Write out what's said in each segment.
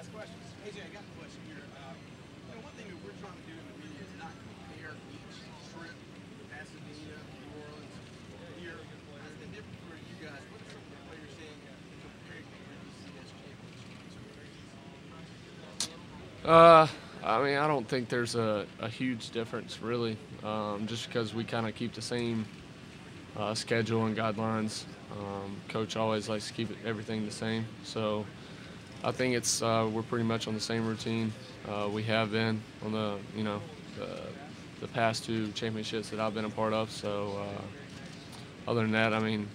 ask questions. AJ, I got a question here. One thing that we're trying to do in the media is not compare each trip, Pasadena, New Orleans, here. What's the difference for you guys? What are some of the players saying compared to your BCS championship? I mean, I don't think there's a huge difference, really, just because we kind of keep the same schedule and guidelines. Coach always likes to keep everything the same. So I think it's we're pretty much on the same routine. We have been on the past two championships that I've been a part of. So other than that, I mean,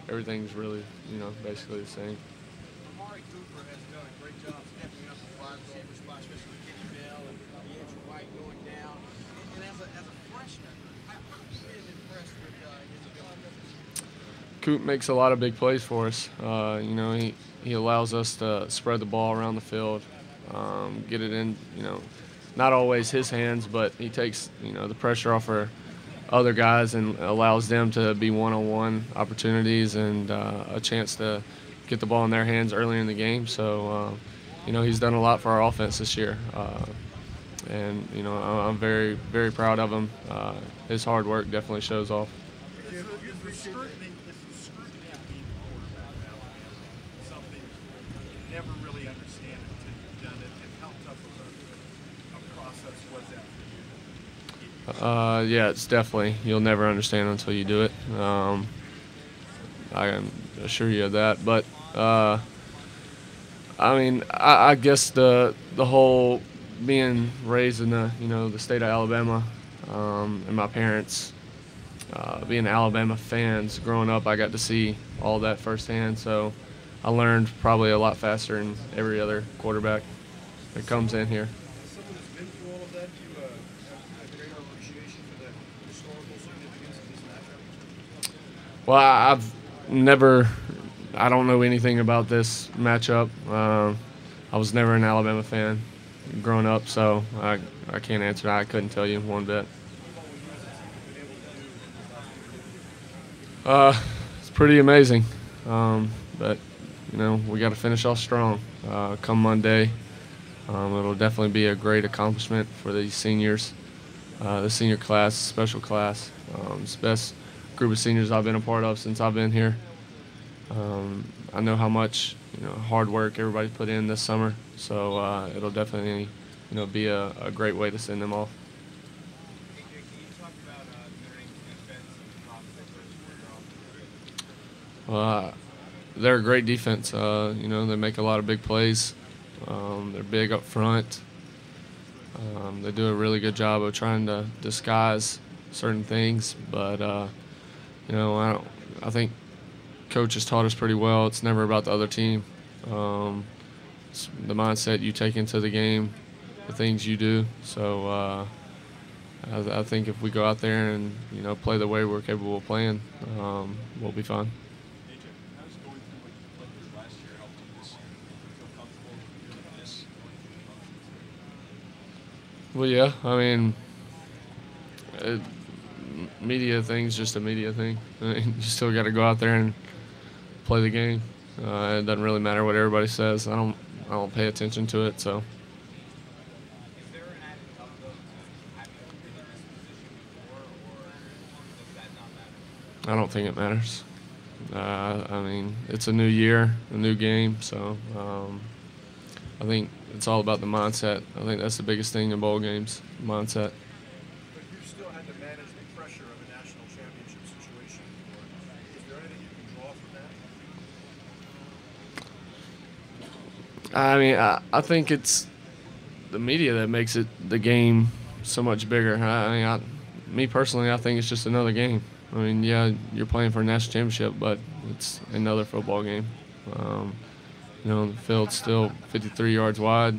everything's really, basically the same. Amari Cooper has done a great job stepping up the wide receiver spot, especially with Kenny Bell and Andrew White going down. And as a freshman, how have you been impressed with his ability? Coop makes a lot of big plays for us. He allows us to spread the ball around the field, get it in, not always his hands, but he takes, the pressure off our other guys and allows them to be one-on-one opportunities and a chance to get the ball in their hands early in the game. So, he's done a lot for our offense this year. And, I'm very, very proud of him. His hard work definitely shows off. Never really understand it until you've done it, and how tough of a process was that for you? Yeah, it's definitely, you'll never understand until you do it. I can assure you of that. But, I mean, I guess the whole being raised in the state of Alabama, and my parents being Alabama fans growing up, I got to see all that firsthand. So I learned probably a lot faster than every other quarterback that comes in here. As someone who's been through all of that, do you have a greater appreciation for the historical significance of this matchup? Well, I don't know anything about this matchup. I was never an Alabama fan growing up, so I can't answer that. I couldn't tell you one bit. It's pretty amazing, but we got to finish off strong. Come Monday, it'll definitely be a great accomplishment for these seniors, the senior class, special class. It's the best group of seniors I've been a part of since I've been here. I know how much hard work everybody put in this summer, so it'll definitely be a great way to send them off. AJ, can you talk about during defense and They're a great defense. They make a lot of big plays. They're big up front. They do a really good job of trying to disguise certain things, but I think coach has taught us pretty well. It's never about the other team. It's the mindset you take into the game, the things you do. So I think if we go out there and play the way we're capable of playing, we'll be fine. Well, yeah, I mean, media thing's just a media thing. I mean, you still got to go out there and play the game. It doesn't really matter what everybody says. I don't pay attention to it. So. Is there an added element to having been in this position before, or does that not matter? I don't think it matters. I mean, it's a new year, a new game, so I think it's all about the mindset. I think that's the biggest thing in bowl games, mindset. But you still had to manage the pressure of a national championship situation. Is there anything you can draw from that? I mean, I think it's the media that makes it the game so much bigger. Me personally, I think it's just another game. I mean, yeah, you're playing for a national championship, but it's another football game. The field's still 53 yards wide,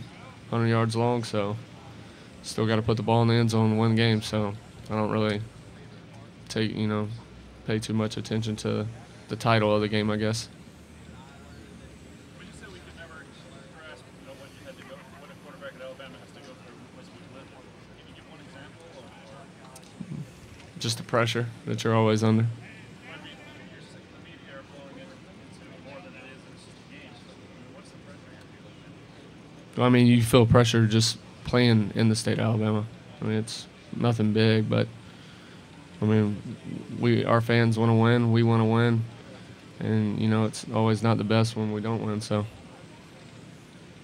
100 yards long, so still got to put the ball in the end zone and win the game. So I don't really pay too much attention to the title of the game, I guess. When you said we could never grasp what you had to go, what a quarterback at Alabama has to go through, what we lived through. Can you give one example? Or? Just the pressure that you're always under. I mean, you're sick of the media are blowing into more than it is. It's just a game. So, what's the pressure you're feeling? I mean, you feel pressure just playing in the state of Alabama. I mean, it's nothing big, but I mean, our fans want to win, we want to win, and you know, it's always not the best when we don't win. So.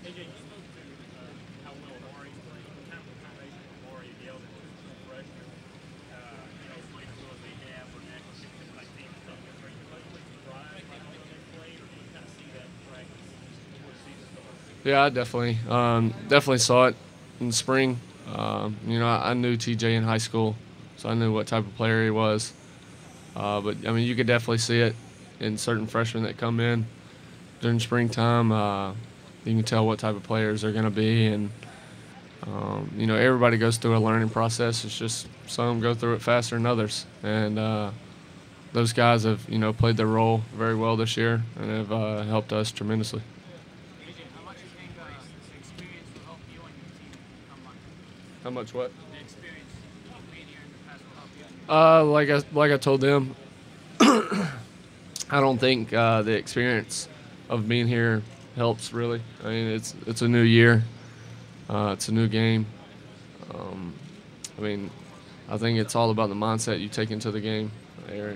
AJ, you spoke to how well Amari's played, kind of the combination of Amari and Yale that was a freshman, played as well as they have, or next, like team and stuff. Are you pleasantly surprised by how well they played, or do you kind of see that in practice before the season starts? Yeah, I definitely saw it in the spring. I knew TJ in high school, so I knew what type of player he was. But I mean, you could definitely see it in certain freshmen that come in during springtime. You can tell what type of players they're going to be, and everybody goes through a learning process. It's just some go through it faster than others, and those guys have played their role very well this year and have helped us tremendously. How much you think this experience will help you and your team come on? How much what? The experience of being here in the past will help you and your team. Like I told them, I don't think the experience of being here helps really. I mean, it's a new year, it's a new game. I think it's all about the mindset you take into the game. I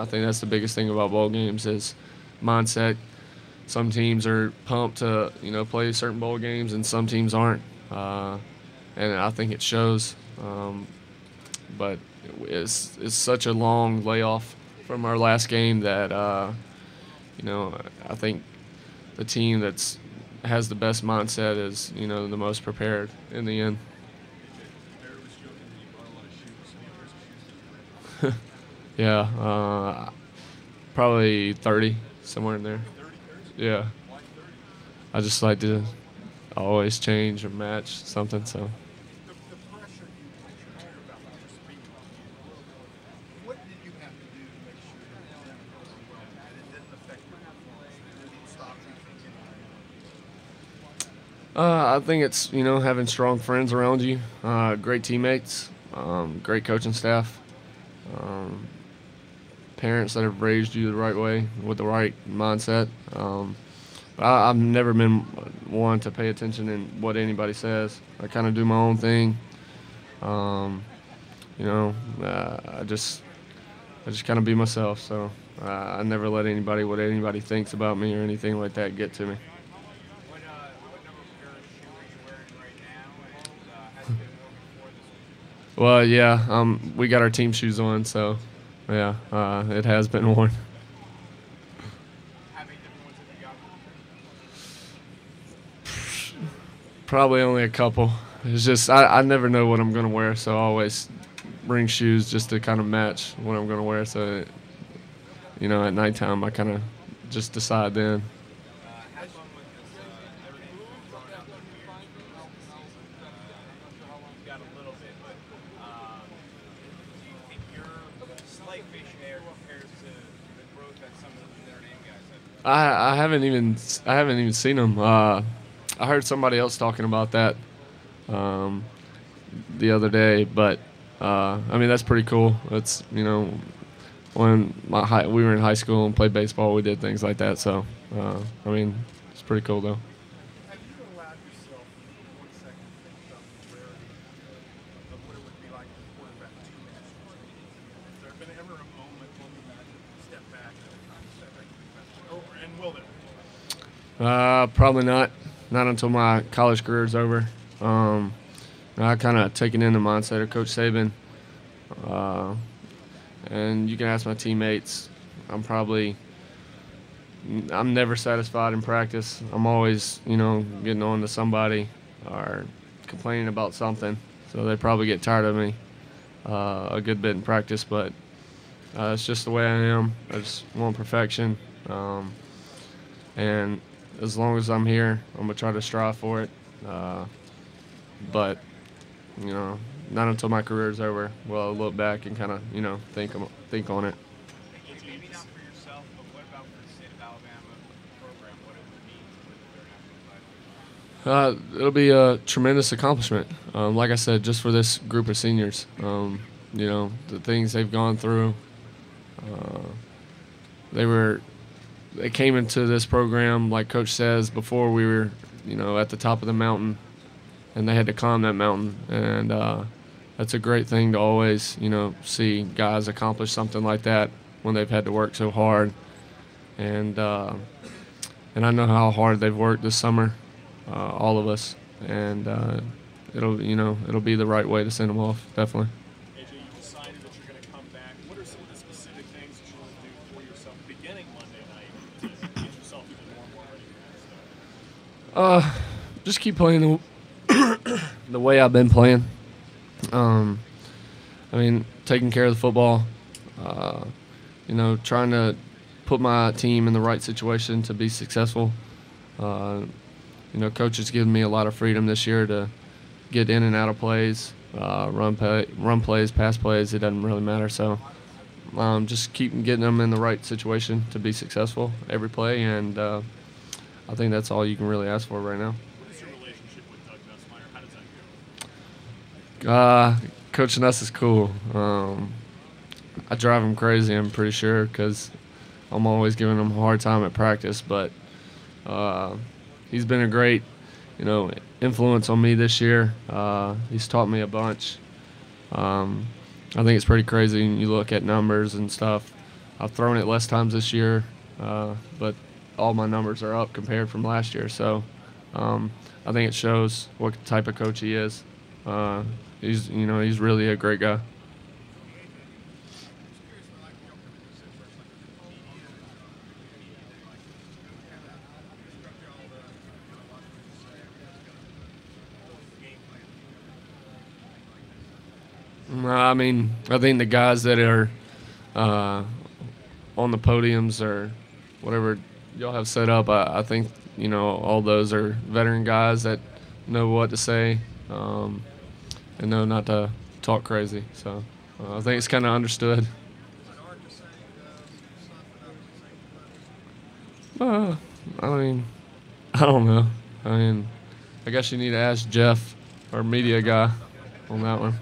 think that's the biggest thing about bowl games is mindset. Some teams are pumped to play certain bowl games, and some teams aren't, and I think it shows. But it's such a long layoff from our last game that I think the team that's has the best mindset is the most prepared in the end. Yeah, probably 30, somewhere in there. Yeah. I just like to always change or match something, so. The pressure you hear about just being on you, what did you have to do to make sure that it didn't go well and it didn't affect your performance? It didn't stop you from getting I think it's, having strong friends around you, great teammates, great coaching staff, parents that have raised you the right way with the right mindset. I've never been one to pay attention in what anybody says. I kind of do my own thing. I just kind of be myself. So I never let what anybody thinks about me or anything like that get to me. What number of pair of shoe are you wearing right now, and has it been worn before this week? Well, yeah, we got our team shoes on, so yeah, it has been worn. How many different ones have you got? Probably only a couple. It's just I never know what I'm going to wear, so I always bring shoes just to kind of match what I'm going to wear. So, at nighttime, I kind of just decide then. Has fun with this, everything going out the New Year's season. I'm not sure how long you got a little bit, but do you think your slight facial hair compares to the growth that some of the Notre Dame guys have? I haven't even seen them. I heard somebody else talking about that the other day, but that's pretty cool. It's when we were in high school and played baseball, we did things like that. So it's pretty cool though. Have you allowed yourself 1 second to think about the rarity of what it would be like to quarterback 2 national teams? Has there been ever a moment when you step back and step back to the question? And will there? Probably not until my college career is over. I kind of taken in the mindset of Coach Saban, and you can ask my teammates. I'm never satisfied in practice. I'm always, getting on to somebody or complaining about something. So they probably get tired of me a good bit in practice, but it's just the way I am. I just want perfection. And as long as I'm here, I'm going to try to strive for it. But, not until my career is over will I look back and kind of, think on it. Maybe not for yourself, but what about for the state of Alabama program? What it would mean to win the national title? It'll be a tremendous accomplishment. Like I said, just for this group of seniors, the things they've gone through, they were they came into this program, like Coach says, before we were, at the top of the mountain, and they had to climb that mountain. And that's a great thing to always, see guys accomplish something like that when they've had to work so hard. And I know how hard they've worked this summer, all of us. And it'll be the right way to send them off, definitely. AJ, you decided that you're going to come back. What are some of the specific things that you want to do for yourself beginning Monday night to get yourself even more ready for that stuff? Just keep playing the way I've been playing. Taking care of the football. Trying to put my team in the right situation to be successful. Coach has given me a lot of freedom this year to get in and out of plays, run plays, pass plays. It doesn't really matter. So just keep getting them in the right situation to be successful every play, and I think that's all you can really ask for right now. What is your relationship with Doug Nussmeier? How does that go? Coach Nuss is cool. I drive him crazy, I'm pretty sure, because I'm always giving him a hard time at practice. But he's been a great, influence on me this year. He's taught me a bunch. I think it's pretty crazy when you look at numbers and stuff. I've thrown it less times this year, but all my numbers are up compared from last year. So I think it shows what type of coach he is. He's really a great guy. I think the guys that are on the podiums or whatever y'all have set up, I think, all those are veteran guys that know what to say and know not to talk crazy. So I think it's kind of understood. I don't know. I guess you need to ask Jeff, our media guy, on that one.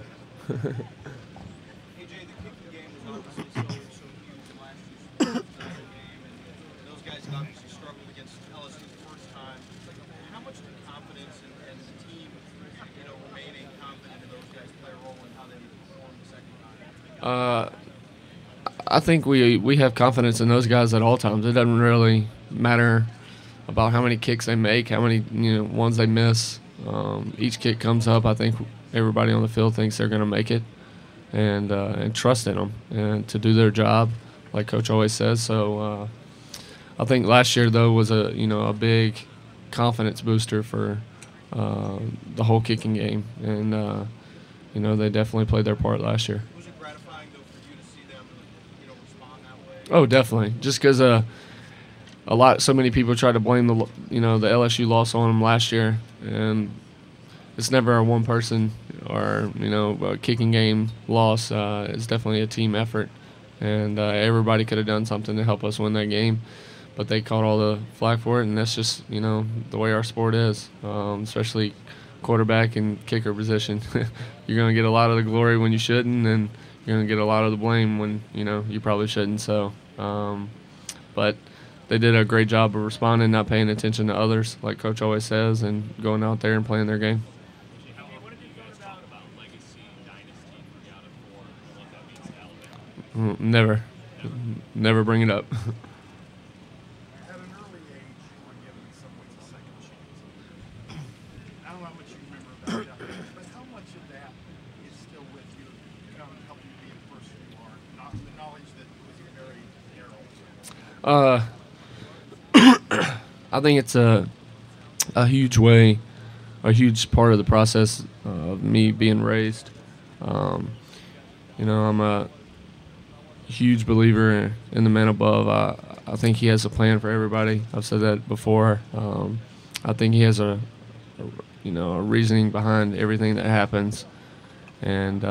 AJ, the kicking game was obviously so huge last year's game, and those guys obviously struggled against LSU the first time. How much did confidence and the team, remaining confident in those guys play a role in how they perform the second time? I think we have confidence in those guys at all times. It doesn't really matter about how many kicks they make, how many ones they miss. Each kick comes up, I think everybody on the field thinks they're going to make it, and trust in them and to do their job, like Coach always says. So I think last year though was a big confidence booster for the whole kicking game, and they definitely played their part last year. Was it gratifying though for you to see them, respond that way? Oh, definitely. Just because so many people tried to blame the LSU loss on them last year, and it's never a one person or a kicking game loss. It's definitely a team effort, and everybody could have done something to help us win that game, but they caught all the flack for it, and that's just the way our sport is, especially quarterback and kicker position. You're going to get a lot of the glory when you shouldn't, and you're going to get a lot of the blame when you probably shouldn't. So, but they did a great job of responding, not paying attention to others, like Coach always says, and going out there and playing their game. What have you thought about legacy, dynasty, out of 4, what that means to Alabama? Never bring it up. At an early age, you were given in some ways a second chance. I don't know how much you remember about that, but how much of that is still with you, helping you be the person you are, not the knowledge that it was very narrow? I think it's a huge part of the process of me being raised. I'm a huge believer in the man above. I think he has a plan for everybody. I've said that before. I think he has a reasoning behind everything that happens, and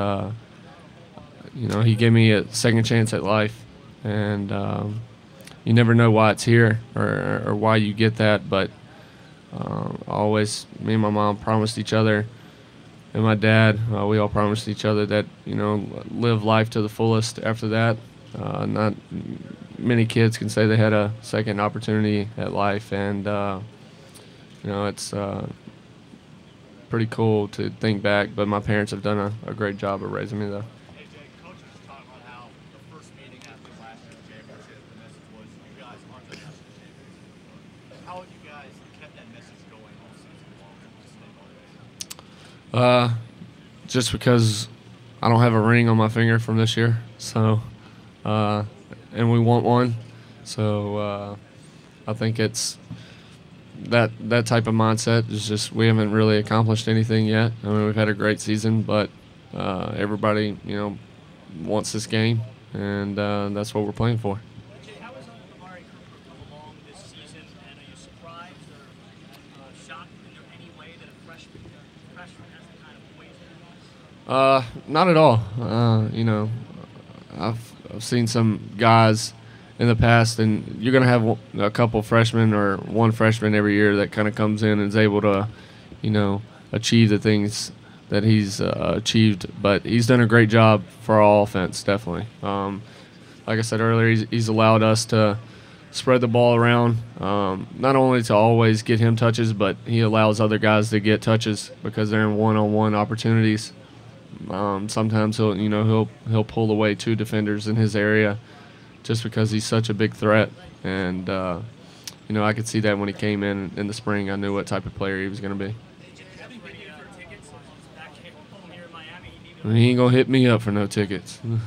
he gave me a second chance at life, and you never know why it's here or why you get that, but me and my mom promised each other, and my dad, we all promised each other that live life to the fullest after that, not many kids can say they had a second opportunity at life, and it's pretty cool to think back. But my parents have done a great job of raising me, though. Hey, Jay, coach was talking about how the first meeting after last year's championship, the message was, you guys aren't the national champions. How have you guys kept that message going all season long to stay motivated? Just because I don't have a ring on my finger from this year, so and we want one, so I think it's that type of mindset is just we haven't really accomplished anything yet. I mean, we've had a great season, but everybody wants this game, and that's what we're playing for. Jay, how has Amari Cooper come along this season, and are you surprised or shocked in any way that a freshman has the kind of poise? Not at all. I've seen some guys in the past, and you're going to have a couple freshmen or one freshman every year that kind of comes in and is able to, achieve the things that he's achieved. But he's done a great job for our offense, definitely. Like I said earlier, he's allowed us to spread the ball around, not only to always get him touches, but he allows other guys to get touches because they're in one-on-one opportunities. Sometimes he'll pull away 2 defenders in his area just because he's such a big threat. And I could see that when he came in the spring. I knew what type of player he was going to be. And he ain't gonna hit me up for no tickets. How would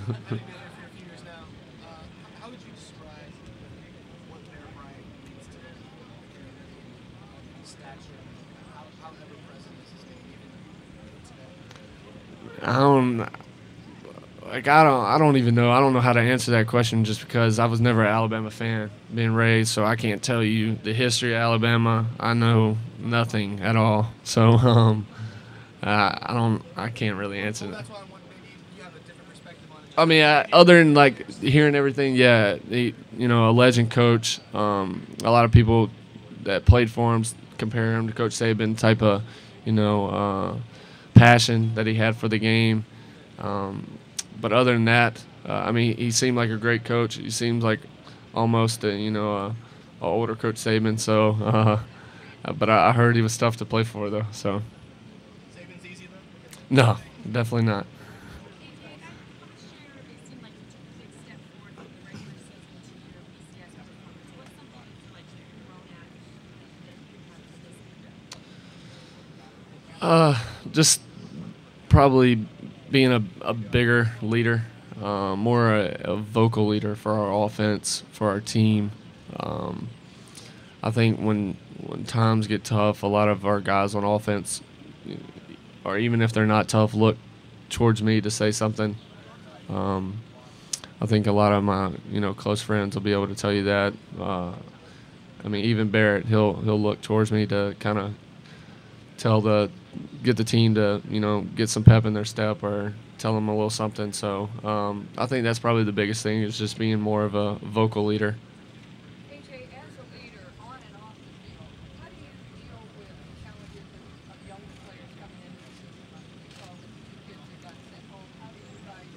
you describe what Bear Bryant means to stature? How ever present is his name even today? I don't even know. I don't know how to answer that question just because I was never an Alabama fan being raised, so I can't tell you the history of Alabama. I know nothing at all. So I can't really answer that. That's why I'm wondering, maybe you have a different perspective on it. I mean, other than like hearing everything, yeah, a legend coach. A lot of people that played for him compare him to Coach Saban, type of, passion that he had for the game. But other than that, I mean, he seemed like a great coach. He seems like almost a older Coach Saban. So, but I heard he was tough to play for though. So. Saban's easy though? No, definitely not. Just probably being a bigger leader, more a vocal leader for our offense, for our team. I think when times get tough, a lot of our guys on offense, or even if they're not tough, look towards me to say something. I think a lot of my close friends will be able to tell you that. I mean, even Barrett, he'll look towards me to kind of get the team to get some pep in their step or tell them a little something. So I think that's probably the biggest thing, is just being more of a vocal leader. AJ, as a leader on and off the field, how do you deal with the challenges of young players coming into the season like yourself and the kids that got sent home? How do you guys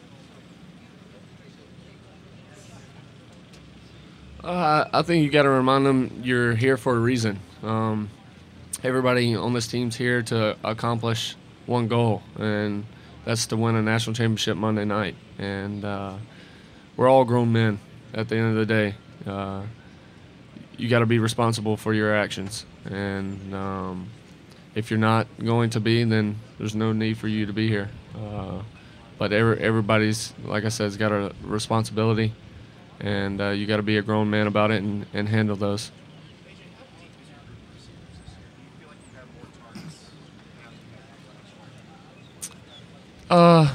I think you got to remind them you're here for a reason. Everybody on this team's here to accomplish one goal, and that's to win a national championship Monday night. And we're all grown men at the end of the day. You got to be responsible for your actions. And if you're not going to be, then there's no need for you to be here. But everybody's, like I said, has got a responsibility, and you got to be a grown man about it and handle those. I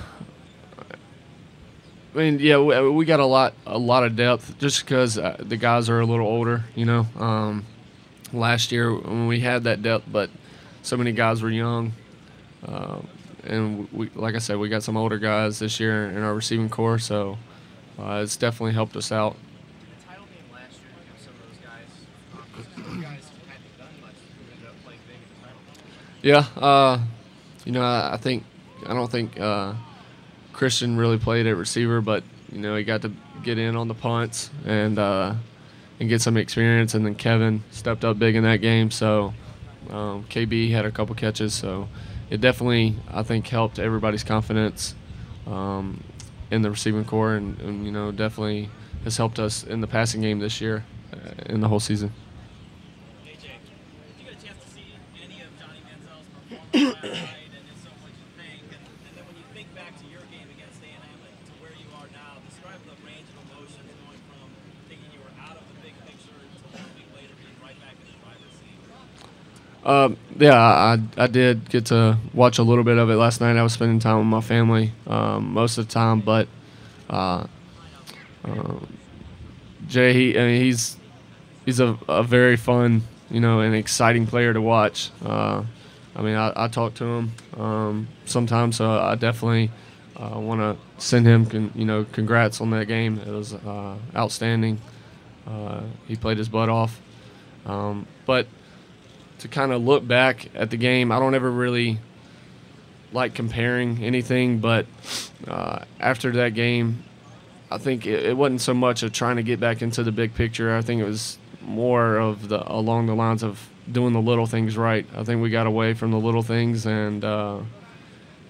mean, yeah, we got a lot of depth just because the guys are a little older, Last year when we had that depth, but so many guys were young, and we, like I said, we got some older guys this year in our receiving corps, so it's definitely helped us out. The title game last year, some of those guys, because those guys hadn't done much, ended up playing big in the title game. I don't think Christian really played at receiver, but he got to get in on the punts and get some experience. And then Kevin stepped up big in that game. So KB had a couple catches. So it definitely, I think, helped everybody's confidence in the receiving core, and definitely has helped us in the passing game this year in the whole season. AJ, did you get a chance to see any of Johnny Manziel's performance last night, and if so, what did you think? And then when you think back to your game against A&M and to where you are now, describe the range of emotions going from thinking you were out of the big picture to 1 week later being right back in the driver's seat. Yeah, I did get to watch a little bit of it last night. I was spending time with my family most of the time, but Jay, he's a very fun, and exciting player to watch. I talk to him sometimes, so I definitely want to send him, congrats on that game. It was outstanding. He played his butt off, but to kind of look back at the game, I don't ever really like comparing anything, but after that game, I think it wasn't so much of trying to get back into the big picture. I think it was more of along the lines of doing the little things right. I think we got away from the little things, and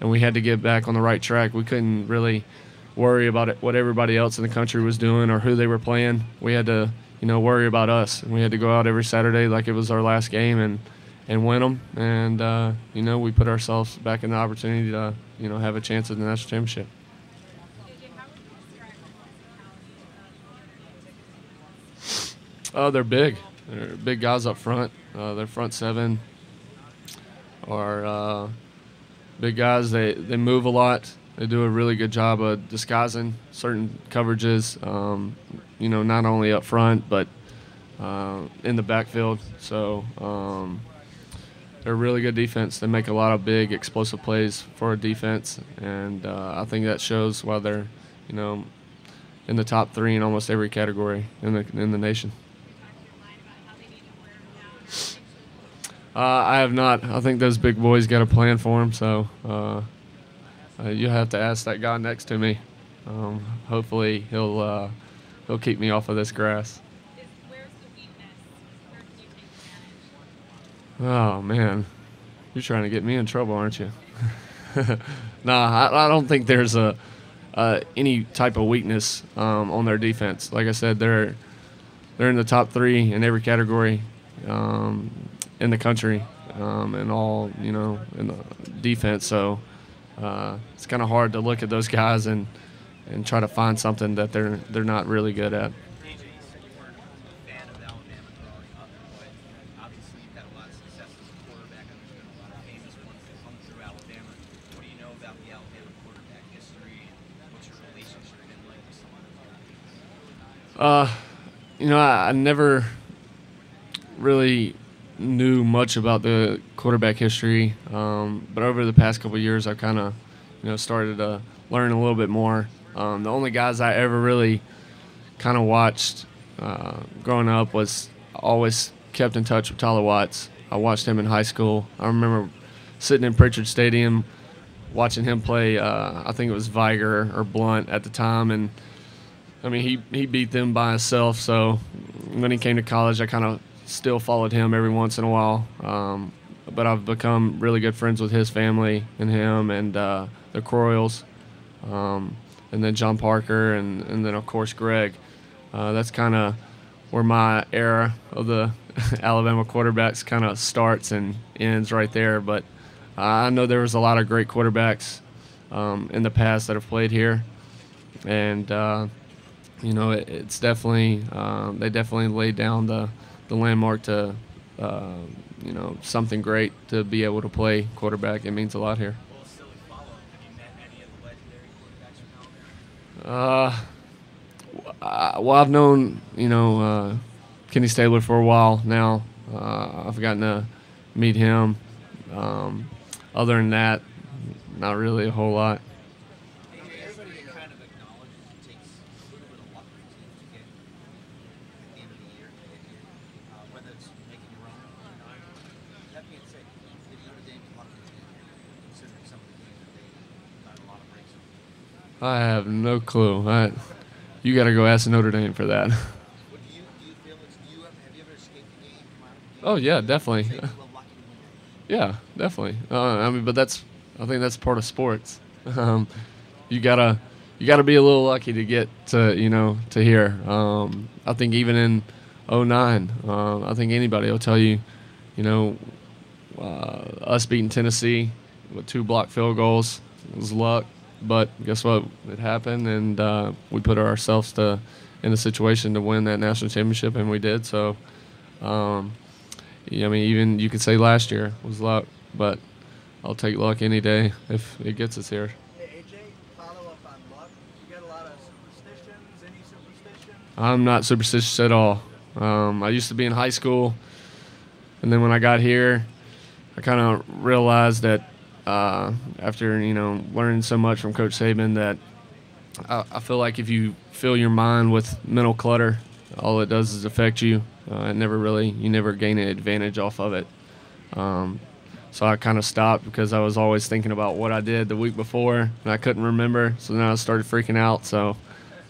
we had to get back on the right track. We couldn't really worry about what everybody else in the country was doing or who they were playing. We had to worry about us. We had to go out every Saturday like it was our last game and win them. And, we put ourselves back in the opportunity to, have a chance at the national championship. They're big. They're big guys up front. Their front seven are big guys. They move a lot. They do a really good job of disguising certain coverages, not only up front but in the backfield. So they're a really good defense. They make a lot of big, explosive plays for a defense, and I think that shows why they're, in the top 3 in almost every category in the nation. I have not. I think those big boys got a plan for them, so you have to ask that guy next to me. Hopefully he'll keep me off of this grass. Where's the weakness? Where can you take advantage? Oh, man. You're trying to get me in trouble, aren't you? Nah, I don't think there's any type of weakness on their defense. Like I said, they're in the top 3 in every category in the country, and all, in the defense. So it's kind of hard to look at those guys and try to find something that they're not really good at. AJ, you said you weren't a fan of Alabama growing up, but obviously you've had a lot of success as a quarterback, and there's been a lot of famous ones that come through Alabama. What do you know about the Alabama quarterback history, and what's your relationship been like with some of those guys? I never really knew much about the quarterback history, but over the past couple of years, I've kind of, started to learn a little bit more. The only guys I ever really kind of watched growing up was always kept in touch with Tyler Watts. I watched him in high school. I remember sitting in Pritchard Stadium watching him play, I think it was Viger or Blunt at the time, and he beat them by himself. So when he came to college, I kind of still followed him every once in a while. But I've become really good friends with his family and him and the Croyles, and then John Parker, and then, of course, Greg. That's kind of where my era of the Alabama quarterbacks kind of starts and ends right there. But I know there was a lot of great quarterbacks in the past that have played here. And, it's definitely they definitely laid down the landmark to, something great to be able to play quarterback. It means a lot here. Well, still follow. Have you met any of the legendary quarterbacks from Alabama? Well, I've known, Kenny Stabler for a while now. I've gotten to meet him. Other than that, not really a whole lot. Everybody kind of acknowledges it takes a little bit of luck for teams to get at the end of the year, whether it's making your own or not. That being said, did Notre Dame luck considering some of the games that they got a lot of breaks on? I have no clue. you got to go ask Notre Dame for that. What do you feel it's have you ever escaped the game from out of the game? Oh yeah, definitely. Say you were lucky to win Yeah, definitely. I mean, but I think that's part of sports. You gotta be a little lucky to get to here. I think even in '09, I think anybody will tell you, us beating Tennessee with 2 blocked field goals was luck. But guess what? It happened, and we put ourselves in a situation to win that national championship, and we did. So, I mean, even you could say last year was luck, but I'll take luck any day if it gets us here. Hey, AJ, follow up on luck. You got a lot of superstitions. Any superstitions? I'm not superstitious at all. I used to be in high school, and then when I got here, I kind of realized that after learning so much from Coach Saban that I feel like if you fill your mind with mental clutter, all it does is affect you. You never gain an advantage off of it. So I kind of stopped because I was always thinking about what I did the week before, and I couldn't remember. So then I started freaking out. So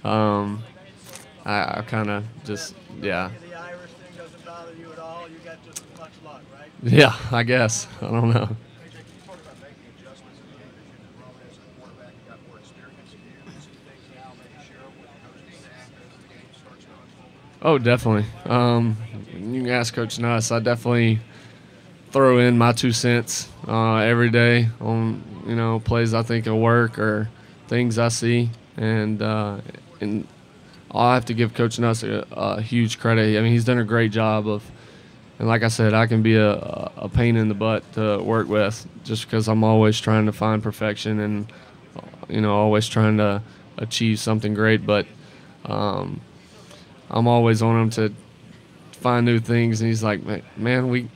I kind of just, yeah. The Irish thing doesn't bother you at all. You got just as much luck, right? Yeah, I guess. I don't know. AJ, can you talk about making adjustments in the game as you've grown as a quarterback? You got more experience. Can you see things now, maybe share them with Coach Staff as the game starts to unfold? Oh, definitely. You can ask Coach Nuss. I definitely throw in my 2 cents every day on plays I think will work or things I see, and I have to give Coach Nuss a huge credit. I mean, he's done a great job and like I said, I can be a pain in the butt to work with just because I'm always trying to find perfection and always trying to achieve something great, but I'm always on him to find new things, and he's like, man, we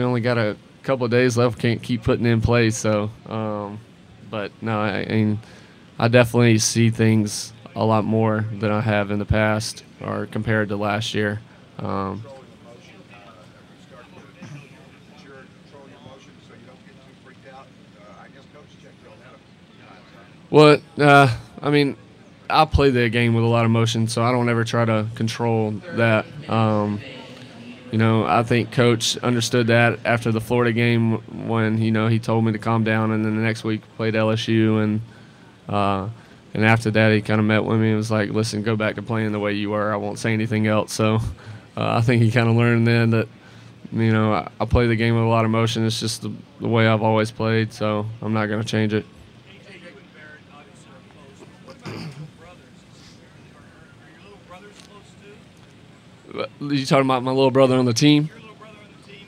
only got a couple of days left. Can't keep putting in place. So, but no, I mean, I definitely see things a lot more than I have in the past or compared to last year. Controlling emotion, start to ensure control your emotions so you don't get too freaked out. I guess Coach checked you on that. Well, I mean, I play the game with a lot of emotion, so I don't ever try to control that. I think Coach understood that after the Florida game when, he told me to calm down, and then the next week played LSU, and after that he kind of met with me and was like, listen, go back to playing the way you were. I won't say anything else. So I think he kind of learned then that, I play the game with a lot of emotion. It's just the way I've always played, so I'm not going to change it. AJ and Barrett obviously are close. What about your little brothers? Are your little brothers close too? You talking about my little brother on the team? Your little brother on the team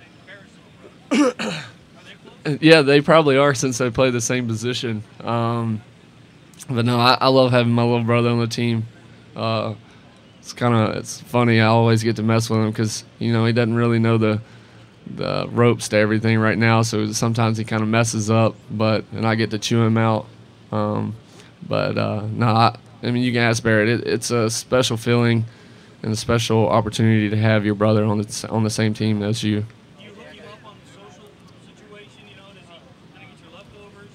and Barrett's little brother. Are they close? Yeah, they probably are since they play the same position. But no, I love having my little brother on the team. It's funny. I always get to mess with him because he doesn't really know the ropes to everything right now. So sometimes he kind of messes up, and I get to chew him out. No, I mean, you can ask Barrett. It's a special feeling and a special opportunity to have your brother on the same team as you. Do you hook you up on the social situation? Does he kind of get your leftovers?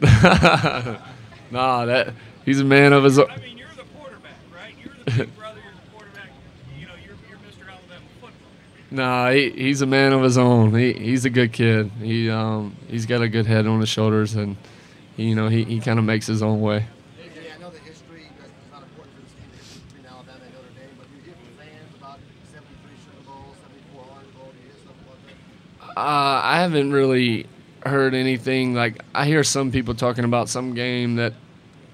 Whatever. Nah, he's a man of his own. I mean, you're the quarterback, right? You're the big brother. You're the quarterback. You're Mr. Alabama football. Nah, he's a man of his own. He's a good kid. He's got a good head on his shoulders, and he kind of makes his own way. AJ, I know the history is not important for this team, the history between Alabama and Notre Dame, but do you hear from fans about 73 Sugar Bowls, 74 Orange Bowl? Do you hear something like that? I haven't really heard anything. Like, I hear some people talking about some game that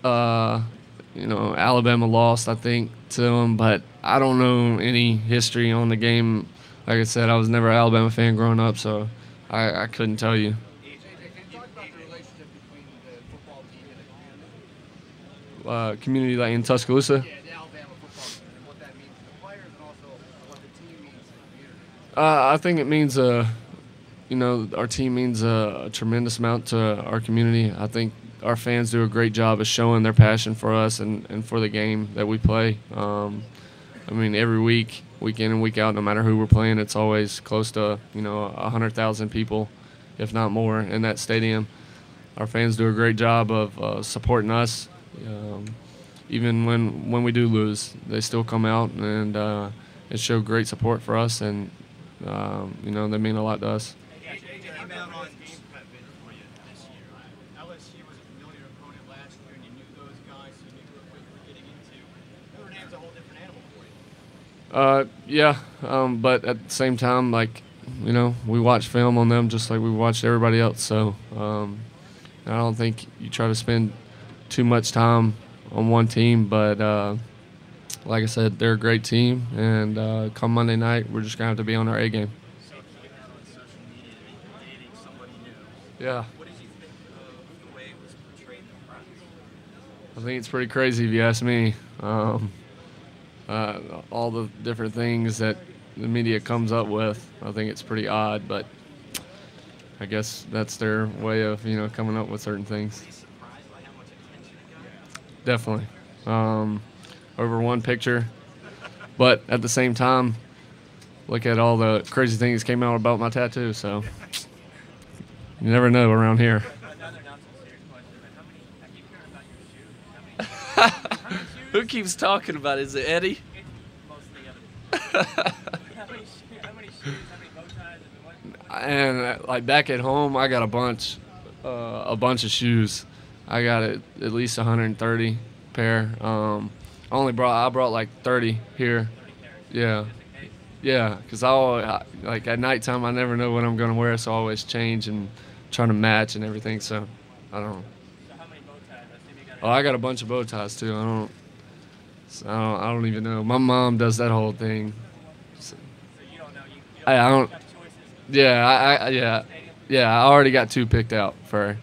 Alabama lost, I think, to them, but I don't know any history on the game. Like I said, I was never an Alabama fan growing up, so I couldn't tell you. AJ, can you talk about the relationship between the football team and the community? Community like in Tuscaloosa? Yeah, the Alabama football team, and what that means to the players and also what the team means to the community. I think it means our team means a tremendous amount to our community. I think our fans do a great job of showing their passion for us and for the game that we play. I mean, every week in and week out, no matter who we're playing, it's always close to 100,000 people, if not more, in that stadium. Our fans do a great job of supporting us. even when we do lose, they still come out and show great support for us, and you know, they mean a lot to us. Game plan for you this year. LSU was a familiar opponent last year, and you knew those guys, so you knew what you were getting into. Notre Dame's a whole different animal for you. Yeah, but at the same time, like, you know, we watch film on them just like we watched everybody else. So I don't think you try to spend too much time on one team, but like I said, they're a great team, and come Monday night, we're just gonna have to be on our A game. So came out on social media that you're dating somebody new. Yeah. What did you think of the way it was portrayed in the press? I think it's pretty crazy if you ask me. All the different things that the media comes up with, I think it's pretty odd, but I guess that's their way of, you know, coming up with certain things. Were you surprised by how much attention it got? Definitely. Over one picture. But at the same time, look at all the crazy things that came out about my tattoo, so you never know around here. Another not so serious question, but I keep hearing about your shoes. How many shoes? Who keeps talking about it? Is it Eddie? Mostly other. How many shoes? How many bow ties? And like back at home, I got a bunch of shoes. I got at least 130 pair. I brought like 30 here. Yeah, because like at nighttime I never know what I'm gonna wear, so I always change and trying to match and everything. So I don't know. So how many bow ties? I see you got. Oh, I got a bunch of bow ties too. I don't even know. My mom does that whole thing. So you don't know. You I don't. got choices. Yeah. I already got 2 picked out for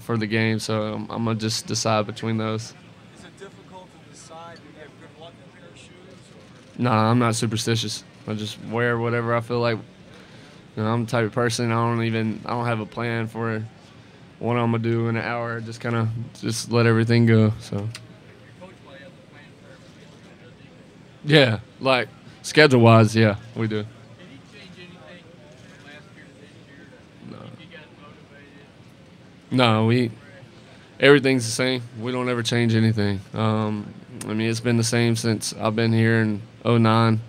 the game, so I'm gonna just decide between those. Is it difficult to decide when you have good luck in a pair of shoes? Nah, I'm not superstitious. I just wear whatever I feel like. You know, I'm the type of person, I don't have a plan for what I'm gonna do in an hour. Just kind of just let everything go. So. Yeah, like schedule wise, yeah, we do. Did he change anything from last year to this year? No. You got motivated? No, everything's the same. We don't ever change anything. I mean, it's been the same since I've been here in '09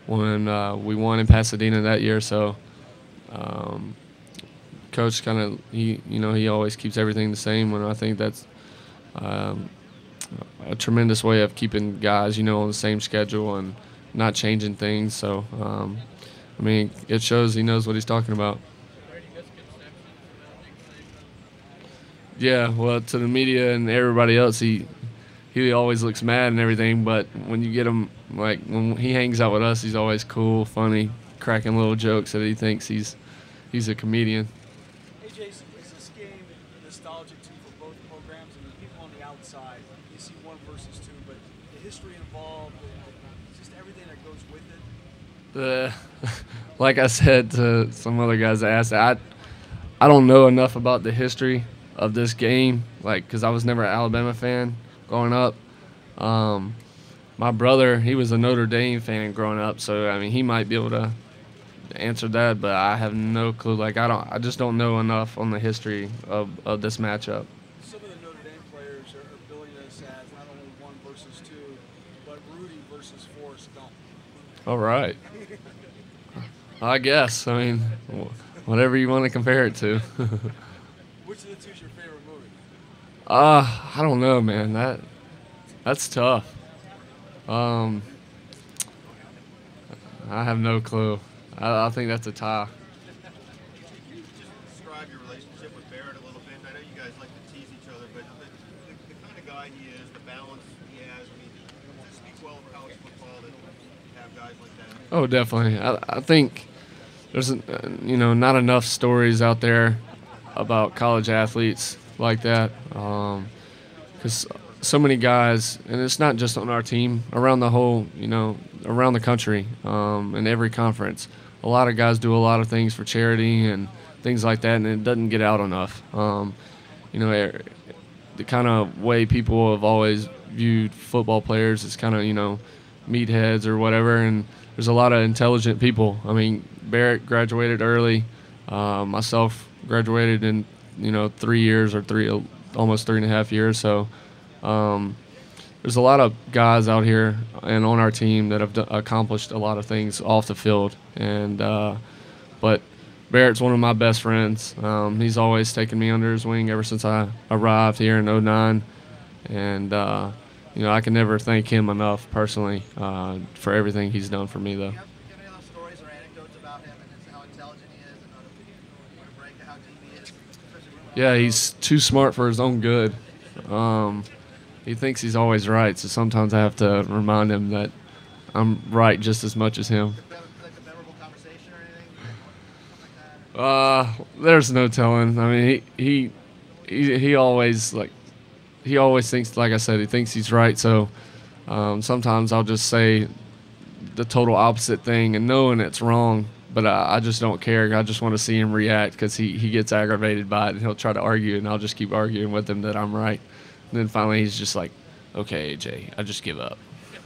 when we won in Pasadena that year. So, Coach he always keeps everything the same, and I think that's a tremendous way of keeping guys, you know, on the same schedule and not changing things. So, I mean, it shows he knows what he's talking about. Yeah, well, to the media and everybody else, he always looks mad and everything, but when you get him, like, when he hangs out with us, he's always cool, funny, cracking little jokes that he thinks he's a comedian. Hey, Jason, is this game nostalgic too for both programs? I mean, people on the outside, you see 1 versus 2, but the history involved, just everything that goes with it. Like I said to some other guys that asked, I don't know enough about the history of this game, like, because I was never an Alabama fan growing up. My brother, he was a Notre Dame fan growing up, so I mean he might be able to answer that, but I have no clue. Like I just don't know enough on the history of this matchup. Some of the Notre Dame players are billing this as not only 1 versus 2, but Rudy versus Forrest Gump. All right. I guess. I mean, whatever you want to compare it to. Which of the 2 is your favorite movie? I don't know, man. That's tough. I have no clue. I think that's a tie. Can you just describe your relationship with Barrett a little bit? I know you guys like to tease each other, but the kind of guy he is, the balance he has, I mean, does it speak well of college football to have guys like that? Oh, definitely. I think there's, not enough stories out there about college athletes like that. Because so many guys, and it's not just on our team, around the whole, around the country, in every conference. A lot of guys do a lot of things for charity and things like that, and it doesn't get out enough. The kind of way people have always viewed football players is kind of, meatheads or whatever, and there's a lot of intelligent people. I mean, Barrett graduated early. Myself graduated in, 3 years or almost 3.5 years. So there's a lot of guys out here and on our team that have accomplished a lot of things off the field, and but Barrett's one of my best friends. He's always taken me under his wing ever since I arrived here in '09, and I can never thank him enough personally for everything he's done for me, though. Do you have any other stories or anecdotes about him and how intelligent he is and how to break how deep he is? Yeah, he's too smart for his own good. He thinks he's always right, so sometimes I have to remind him that I'm right just as much as him. Like a memorable conversation or anything? Something like that? There's no telling. I mean, he always thinks, like I said, he thinks he's right. So sometimes I'll just say the total opposite thing and knowing it's wrong, but I just don't care. I just want to see him react because he gets aggravated by it and he'll try to argue, and I'll just keep arguing with him that I'm right. And then finally he's just like, okay, AJ, I just give up. AJ,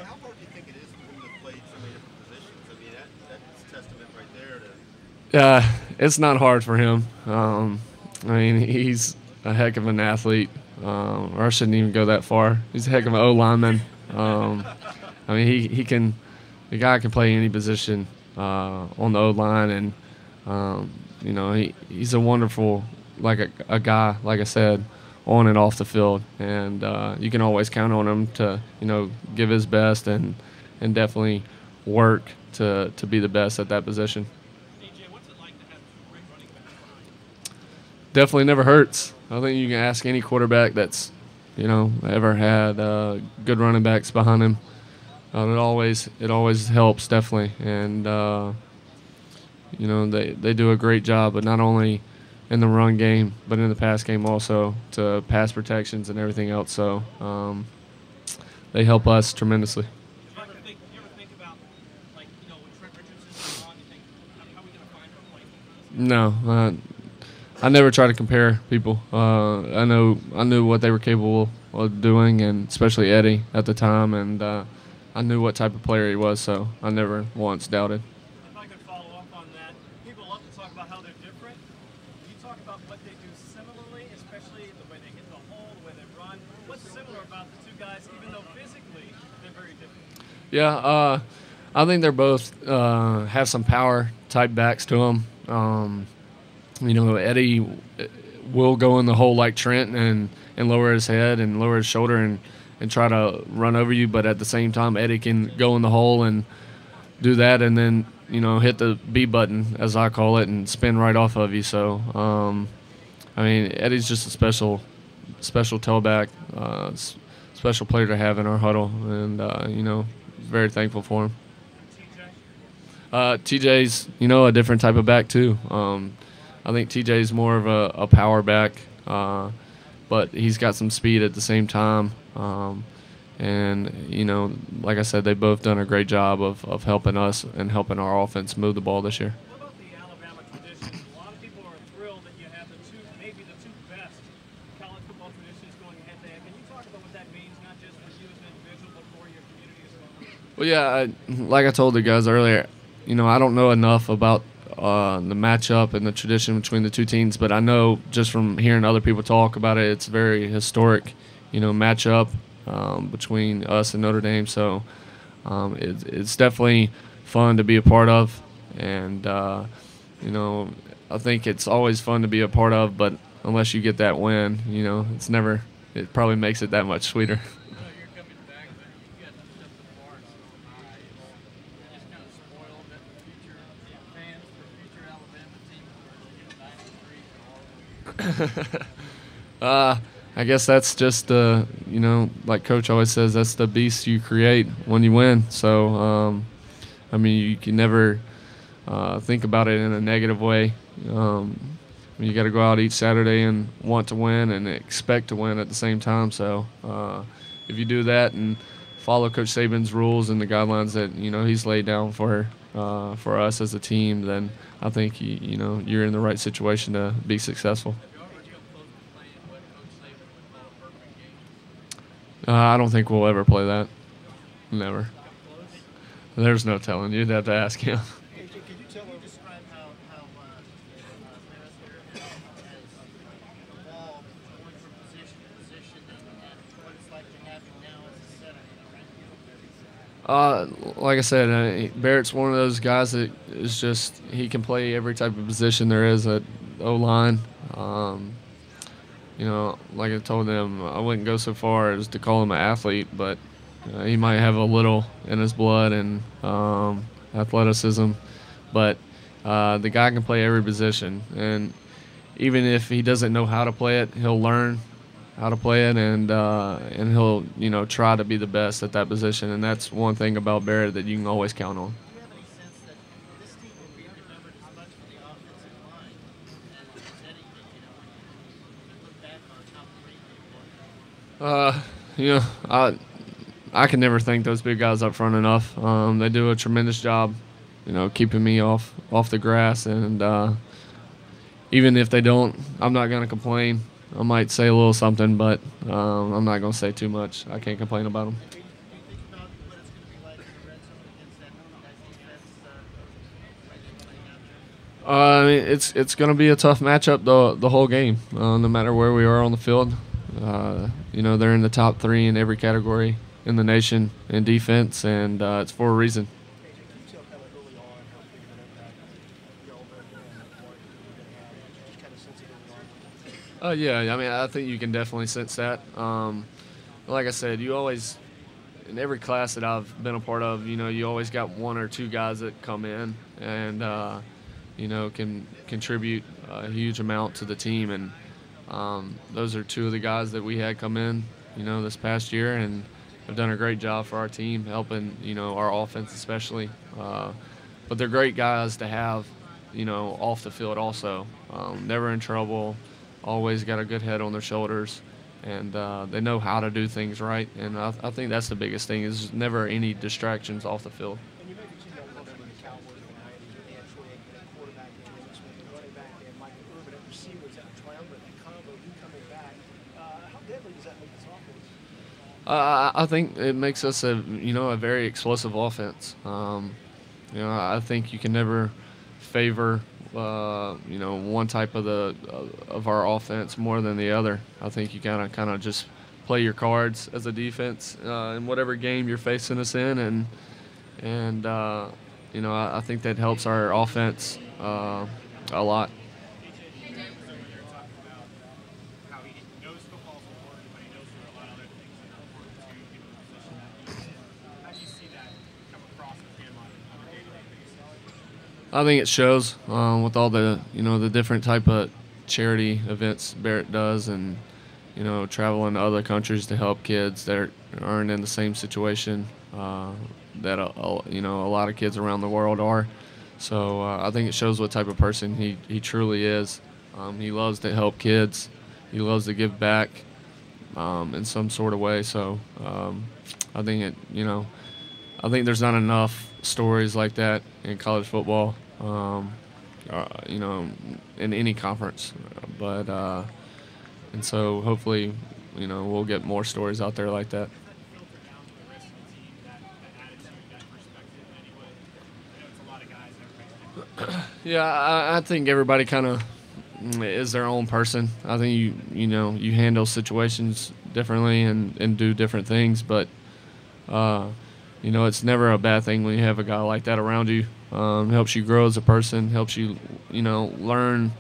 how hard do you think it is for him to play so many different positions? I mean, that's a testament right there to. It's not hard for him. I mean, he's a heck of an athlete, or I shouldn't even go that far. He's a heck of an O-lineman. I mean, the guy can play any position on the O-line, and he's a wonderful, a guy, like I said, on and off the field, and you can always count on him to give his best and definitely work to be the best at that position. AJ, what's it like to have two great running backs behind you? Definitely never hurts. I think you can ask any quarterback that's ever had good running backs behind him. It always helps, definitely, and they do a great job, but not only in the run game, but in the pass game also, to pass protections and everything else. So they help us tremendously. You ever think about, when Trent Richardson's on, you think, how are we going to find our place? No, I never try to compare people. I knew what they were capable of doing, and especially Eddie at the time, and I knew what type of player he was, so I never once doubted. If I could follow up on that, people love to talk about how they're different. You talk about what they do similarly, especially the way they hit the hole, the way they run. What's similar about the two guys, even though physically they're very different? Yeah, I think they're both have some power type backs to them. Eddie will go in the hole like Trent and lower his head and lower his shoulder and try to run over you, but at the same time, Eddie can go in the hole and do that and then, hit the B button, as I call it, and spin right off of you. So, Eddie's just a special tailback, special player to have in our huddle, and, very thankful for him. TJ's, a different type of back, too. I think TJ's more of a power back, but he's got some speed at the same time. Like I said, they've both done a great job of helping us and helping our offense move the ball this year. What about the Alabama traditions? A lot of people are thrilled that you have maybe the two best college football traditions going head-to-head. Can you talk about what that means, not just for you as an individual, but for your community as well? Well, yeah, like I told the guys earlier, I don't know enough about the matchup and the tradition between the two teams, but I know just from hearing other people talk about it, it's a very historic, matchup between us and Notre Dame. So it's definitely fun to be a part of, and I think it's always fun to be a part of. But unless you get that win, it probably makes it that much sweeter. You're coming back, but you got to set the bar so high. It just kind of spoiled that future fans for future Alabama team who are 9-3 for all of you. I guess that's just like Coach always says, that's the beast you create when you win. So, you can never think about it in a negative way. You got to go out each Saturday and want to win and expect to win at the same time. So, if you do that and follow Coach Saban's rules and the guidelines that he's laid down for us as a team, then I think you're in the right situation to be successful. I don't think we'll ever play that. Never. There's no telling. You'd have to ask him. AJ, could you describe how has evolved going from position to position and what it's like to Like I said, Barrett's one of those guys that is just he can play every type of position there is at O-line. Like I told them, I wouldn't go so far as to call him an athlete, but he might have a little in his blood and athleticism. But the guy can play every position, and even if he doesn't know how to play it, he'll learn how to play it, and he'll try to be the best at that position. And that's one thing about Barrett that you can always count on. Do you have any sense that this team will be remembered as much for the offensive line as anything? When you look back on how great they were. I can never thank those big guys up front enough. They do a tremendous job, keeping me off the grass. And even if they don't, I'm not going to complain. I might say a little something, but I'm not going to say too much. I can't complain about them. Do you think about what it's going to be like in the red zone against that guy's defense? It's going to be a tough matchup the whole game, no matter where we are on the field. They're in the top 3 in every category in the nation in defense, and it's for a reason. I think you can definitely sense that. Like I said, you always, in every class that I've been a part of, you always got 1 or 2 guys that come in and, can contribute a huge amount to the team. And those are 2 of the guys that we had come in, this past year, and have done a great job for our team, helping, our offense especially. But they're great guys to have, off the field also. Never in trouble. Always got a good head on their shoulders, and they know how to do things right. And I think that's the biggest thing, is never any distractions off the field. And you maybe see that a little bit in the Cowboys tonight. They had Troy Aikman at quarterback, and James Smith at running back, they had Michael Irvin at receivers, that triumvirate, that combo, you coming back. How deadly does that make this offense? I think it makes us a very explosive offense. I think you can never favor one type of our offense more than the other. I think you gotta kind of just play your cards as a defense in whatever game you're facing us in, and I think that helps our offense a lot. I think it shows with all the the different type of charity events Barrett does, and traveling to other countries to help kids that aren't in the same situation that a lot of kids around the world are. So I think it shows what type of person he truly is. He loves to help kids. He loves to give back in some sort of way. So I think I think there's not enough stories like that in college football, in any conference. But and so hopefully, we'll get more stories out there like that. Yeah, I think everybody kind of is their own person. I think you handle situations differently and do different things, but it's never a bad thing when you have a guy like that around you. Helps you grow as a person, helps you, learn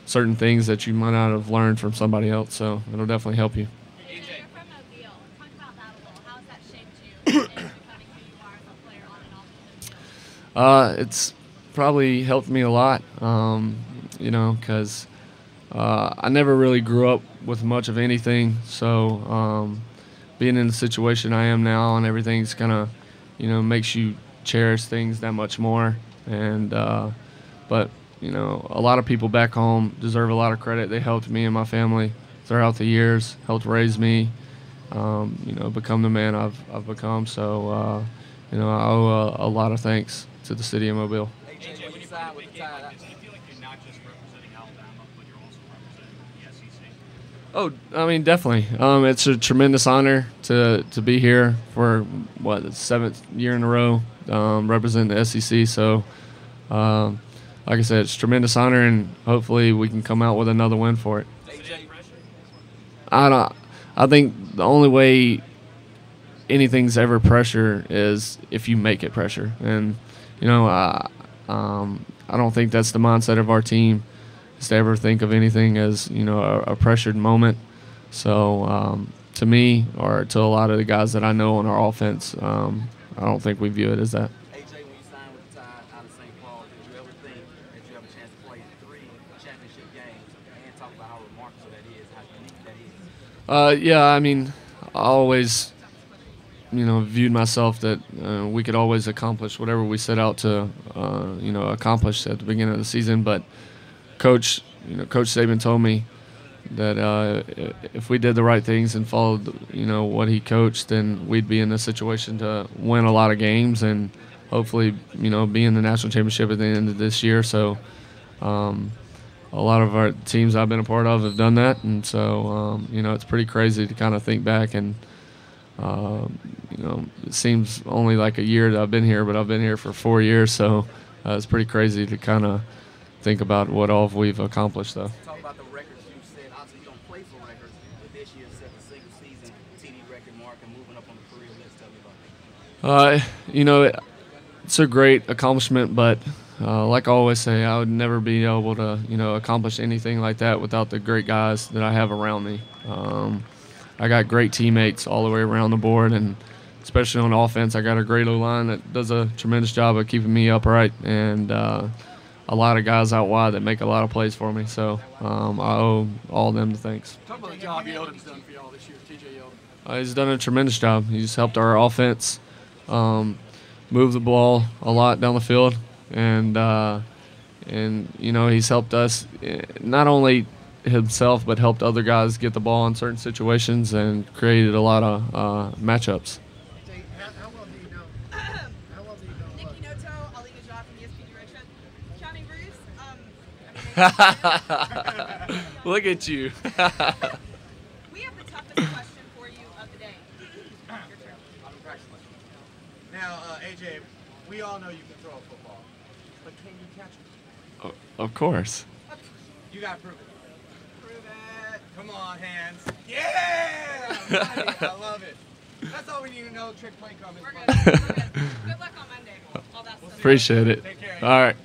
certain things that you might not have learned from somebody else. So it'll definitely help you. You're from Mobile. Talk about that a little. How has that shaped you in becoming who you are as a player on and off the field? It's probably helped me a lot, because I never really grew up with much of anything. So being in the situation I am now and everything's kind of, makes you cherish things that much more. And but a lot of people back home deserve a lot of credit. They helped me and my family throughout the years, helped raise me, become the man I've become. So I owe a lot of thanks to the city of Mobile. AJ, when you sign with the tie, do you feel like you're not just representing Alabama, but you're also representing the SEC? Oh, I mean, definitely. It's a tremendous honor to be here for the 7th year in a row, representing the SEC. So, like I said, it's a tremendous honor, and hopefully we can come out with another win for it. I think the only way anything's ever pressure is if you make it pressure. And, you know, I don't think that's the mindset of our team, is to ever think of anything as, you know, a pressured moment. So to me, or to a lot of the guys that I know on our offense, I don't think we view it as that. AJ, when you signed with the Tide out of St. Paul, did you ever think that you have a chance to play 3 championship games and talk about how remarkable that is, how unique that is? Yeah, I mean, I always, you know, viewed myself that we could always accomplish whatever we set out to, you know, accomplish at the beginning of the season. But Coach Saban told me that if we did the right things and followed, you know, what he coached, then we'd be in a situation to win a lot of games and hopefully, you know, be in the national championship at the end of this year. So a lot of our teams I've been a part of have done that, and so you know, it's pretty crazy to kind of think back and you know, it seems only like a year that I've been here, but I've been here for 4 years, so it's pretty crazy to kind of think about what all we've accomplished, though. Talk about the records you set. Obviously, you don't play for records, but this year set the single season TD record mark and moving up on the career list. Tell me about that. You know, it's a great accomplishment, but like I always say, I would never be able to, you know, accomplish anything like that without the great guys that I have around me. I got great teammates all the way around the board, and especially on offense, I got a great O-line that does a tremendous job of keeping me upright, and a lot of guys out wide that make a lot of plays for me. So I owe all of them the thanks. Talk about the job Yeldon's done for y'all this year, TJ Yeldon. He's done a tremendous job. He's helped our offense move the ball a lot down the field, and you know, he's helped us not only himself but helped other guys get the ball in certain situations and created a lot of matchups. How well do you know? Nikki Noto, Alina Jaw from ESPN Richmond. Johnny Bruce. Look at you. We have the toughest question for you of the day. Your turn. Now, AJ, we all know you can throw a football, but can you catch it? Of course. You got to prove it. Prove it. Come on, hands. Yeah! I love it. That's all we need to know. Trick play comment. We're good. We're good. Good luck on Monday. All that stuff. Appreciate it. Take care. All right.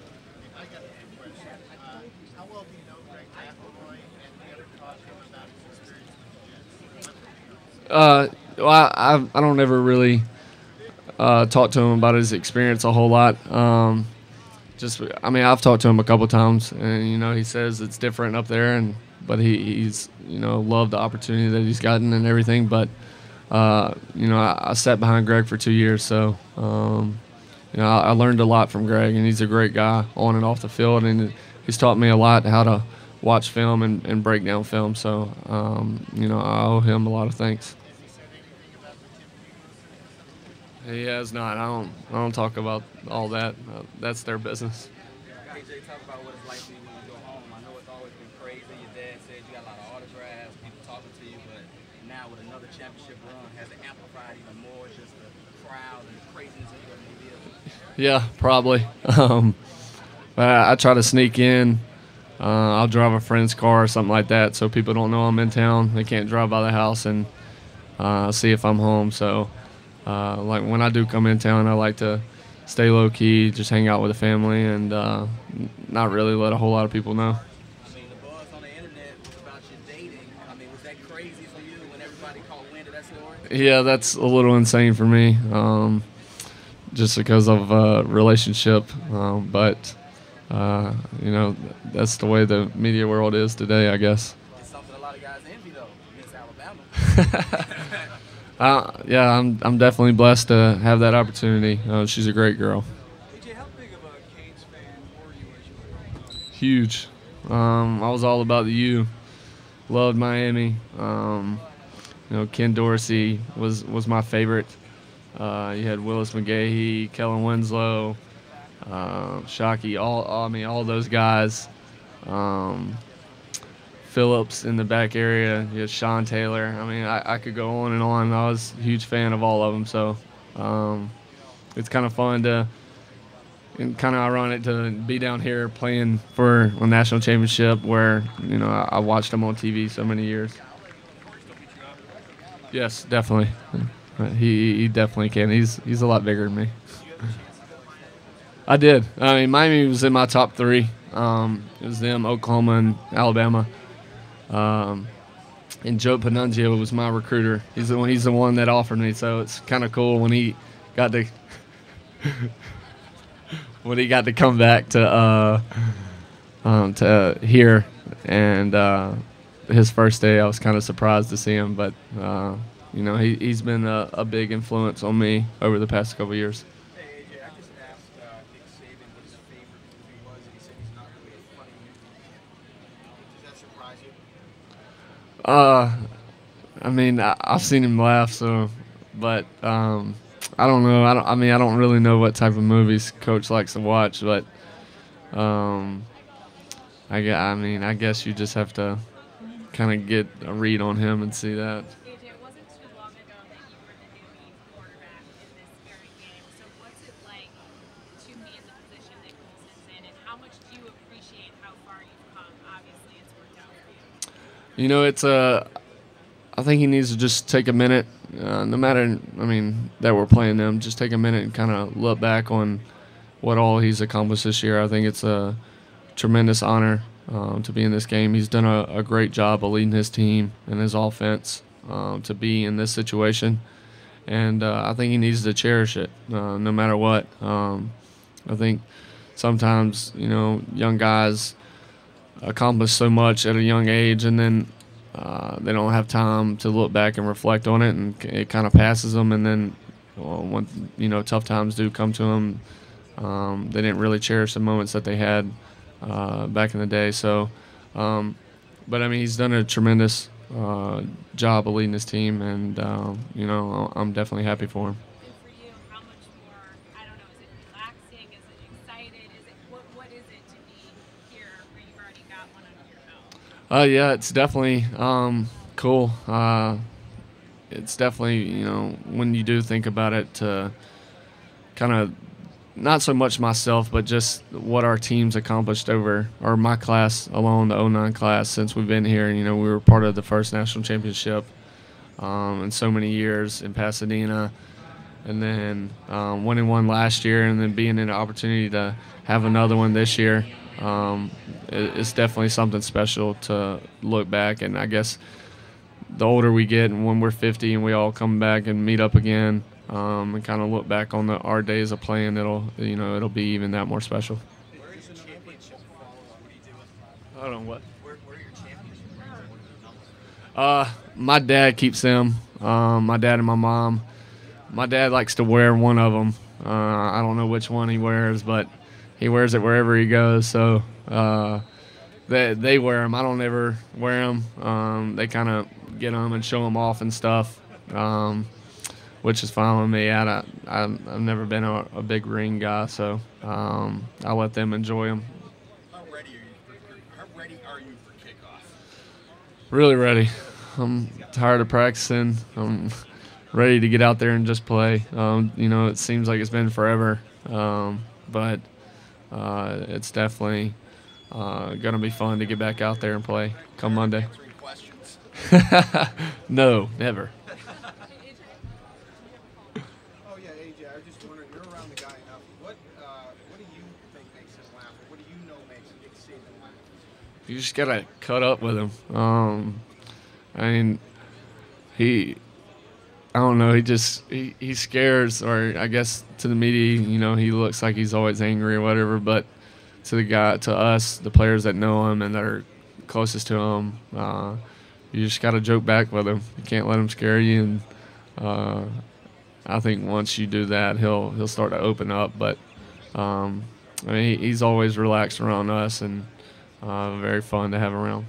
How well do you know Greg McCarron and the other coaches about his experience? Well, I don't ever really talk to him about his experience a whole lot. I mean, I've talked to him a couple times, and you know, he says it's different up there, but he's, you know, loved the opportunity that he's gotten and everything. But you know, I sat behind Greg for 2 years, so you know, I learned a lot from Greg, and he's a great guy on and off the field, and he's taught me a lot how to watch film and break down film. So you know, I owe him a lot of thanks. He has not. I don't talk about all that. That's their business. AJ, talk about what it's like for you when you go home. I know it's always been crazy. Your dad said you got a lot of autographs, people talking to you, but now with another championship run, has it amplified even more just the crowd and the craziness of your media? Yeah, probably. But I try to sneak in. I'll drive a friend's car or something like that, so people don't know I'm in town. They can't drive by the house and see if I'm home. So. Like when I do come in town, I like to stay low key, just hang out with the family, and not really let a whole lot of people know. I mean, the buzz on the internet was about you dating. I mean, was that crazy for you when everybody caught wind of that story? Yeah, that's a little insane for me, just because of relationship. But you know, that's the way the media world is today, I guess. It's something a lot of guys envy, though, Miss Alabama. Yeah, I'm definitely blessed to have that opportunity. She's a great girl. AJ, how big of a Canes fan were you as you were growing up? Huge. I was all about the U. Loved Miami. You know, Ken Dorsey was my favorite. You had Willis McGahee, Kellen Winslow, Shockey, all those guys. Phillips in the back area, you had Sean Taylor. I mean, I could go on and on. I was a huge fan of all of them. So it's kind of fun and kind of ironic to be down here playing for a national championship where, you know, I watched them on TV so many years. Yes, definitely. He definitely can. He's a lot bigger than me. I did. I mean, Miami was in my top 3. It was them, Oklahoma, and Alabama. And Joe Panunzio was my recruiter. He's the one that offered me. So it's kind of cool when he got to come back to here, and his first day I was kind of surprised to see him, but he's been a big influence on me over the past couple of years. Hey, AJ, I just asked Nick Saban what his favorite movie was, and he said he's not really a funny movie man. Does that surprise you? I mean, I've seen him laugh, but I don't know. I don't really know what type of movies Coach likes to watch, but I guess you just have to kind of get a read on him and see that. AJ, it wasn't too long ago that you were the newbie quarterback in this very game. So what's it like to be in the position that Colson's in, and how much do you appreciate how far you've come? Obviously, it's worked out for you. I think he needs to just take a minute, no matter, that we're playing them, just take a minute and kind of look back on what all he's accomplished this year. I think it's a tremendous honor to be in this game. He's done a great job of leading his team and his offense to be in this situation, and I think he needs to cherish it no matter what. I think sometimes, young guys accomplish so much at a young age, and then they don't have time to look back and reflect on it, and it kind of passes them. And then when tough times do come to them, they didn't really cherish the moments that they had back in the day. So, but he's done a tremendous job of leading his team, and I'm definitely happy for him. And for you, how much more, I don't know, is it relaxing? Is it excited? What is it to be here where you've already got one under your belt? Yeah, it's definitely cool. It's definitely, when you do think about it, to kind of not so much myself, but just what our team's accomplished or my class alone, the 09 class, since we've been here. We were part of the first national championship in so many years in Pasadena, and then winning one last year, and then being in an opportunity to have another one this year. It's definitely something special to look back, and I guess the older we get, and when we're 50 and we all come back and meet up again, and kind of look back on our days of playing, it'll be even that more special. Where is your championship followers? What do you do with them? I don't know what. Where are your championship rings? What are the numbers? My dad keeps them. My dad and my mom. My dad likes to wear one of them. I don't know which one he wears, but he wears it wherever he goes. So they wear them. I don't ever wear them. They kind of get them and show them off and stuff, which is fine with me. I've never been a big ring guy, so I let them enjoy them. How ready are you for kickoff? Really ready. I'm tired of practicing. I'm ready to get out there and just play. It seems like it's been forever, but it's definitely going to be fun to get back out there and play come Monday. Answering questions. No, never. Oh yeah, AJ, I was just wondering, you're around the guy enough. What do you think makes him laugh? Or what do you know makes Nick Saban laugh? You just gotta cut up with him. I don't know. He scares, or I guess to the media, he looks like he's always angry or whatever. But to us, the players that know him and that are closest to him, you just gotta joke back with him. You can't let him scare you. And I think once you do that, he'll start to open up. But he's always relaxed around us, and very fun to have around.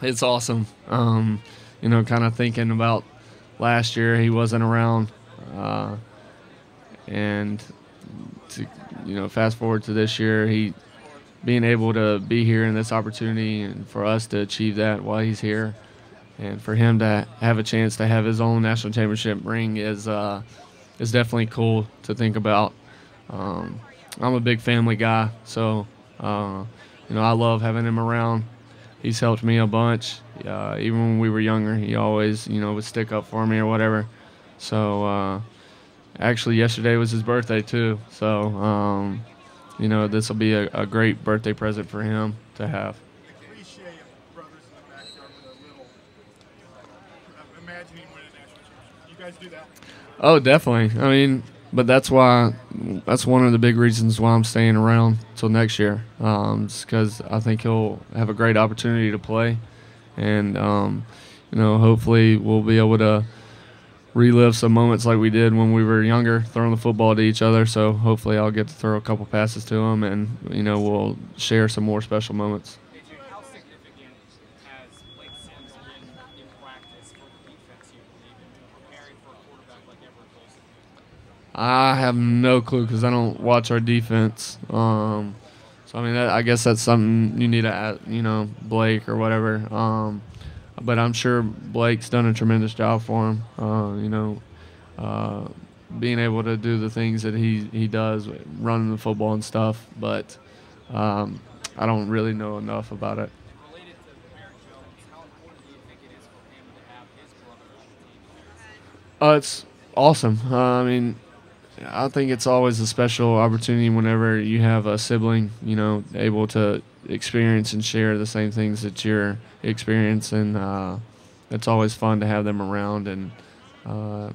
It's awesome. Kind of thinking about last year, he wasn't around, and to fast forward to this year, he being able to be here in this opportunity, and for us to achieve that while he's here, and for him to have a chance to have his own national championship ring is definitely cool to think about. I'm a big family guy, so You know, I love having him around. He's helped me a bunch. Even when we were younger, he always, you know, would stick up for me or whatever. So actually, yesterday was his birthday too. So you know, this will be a great birthday present for him to have. The cliche of brothers in the backyard with a little imagining winning national championship. You guys do that? Oh, definitely. I mean, but that's one of the big reasons why I'm staying around till next year. Just because I think he'll have a great opportunity to play, and you know, hopefully we'll be able to relive some moments like we did when we were younger, throwing the football to each other. So hopefully I'll get to throw a couple passes to him, and you know, we'll share some more special moments. AJ, how significant has Blake Sims been in practice for the defense, you believe, in preparing for a quarterback like Everett Wilson? I have no clue because I don't watch our defense. So I mean, I guess that's something you need to ask, you know, Blake or whatever. But I'm sure Blake's done a tremendous job for him. You know, being able to do the things that he does, running the football and stuff. But I don't really know enough about it. Related to Barrett Jones, how important do you think it is for him to have his brother on the team? It's awesome. I mean, I think it's always a special opportunity whenever you have a sibling, you know, able to experience and share the same things that you're experiencing. It's always fun to have them around and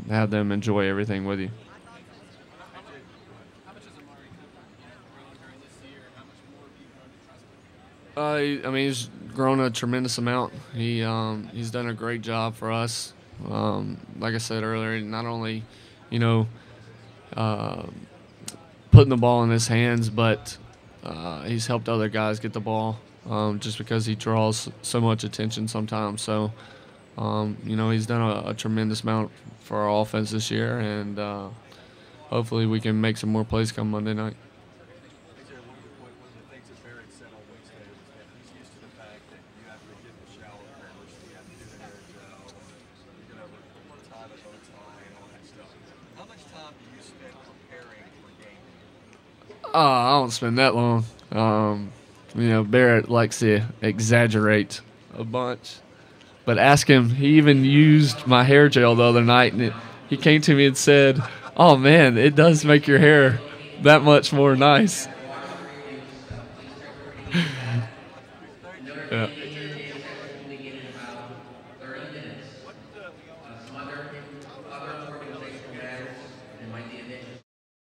have them enjoy everything with you. How much has Amari grown during this year, and how much more have you grown to trust him? I mean, he's grown a tremendous amount. He's done a great job for us. Like I said earlier, not only, you know, putting the ball in his hands, but he's helped other guys get the ball just because he draws so much attention sometimes. So, you know, he's done a tremendous amount for our offense this year, and hopefully we can make some more plays come Monday night. One of the things that Barrett said on Wednesday was that he's used to the fact that you have to get in the shower first, you have to do the hair gel, you're going to have to tie the bow tie and all that stuff. How much time do you spend preparing for game day? I don't spend that long. You know, Barrett likes to exaggerate a bunch. But ask him, he even used my hair gel the other night, and he came to me and said, "Oh, man, it does make your hair that much more nice."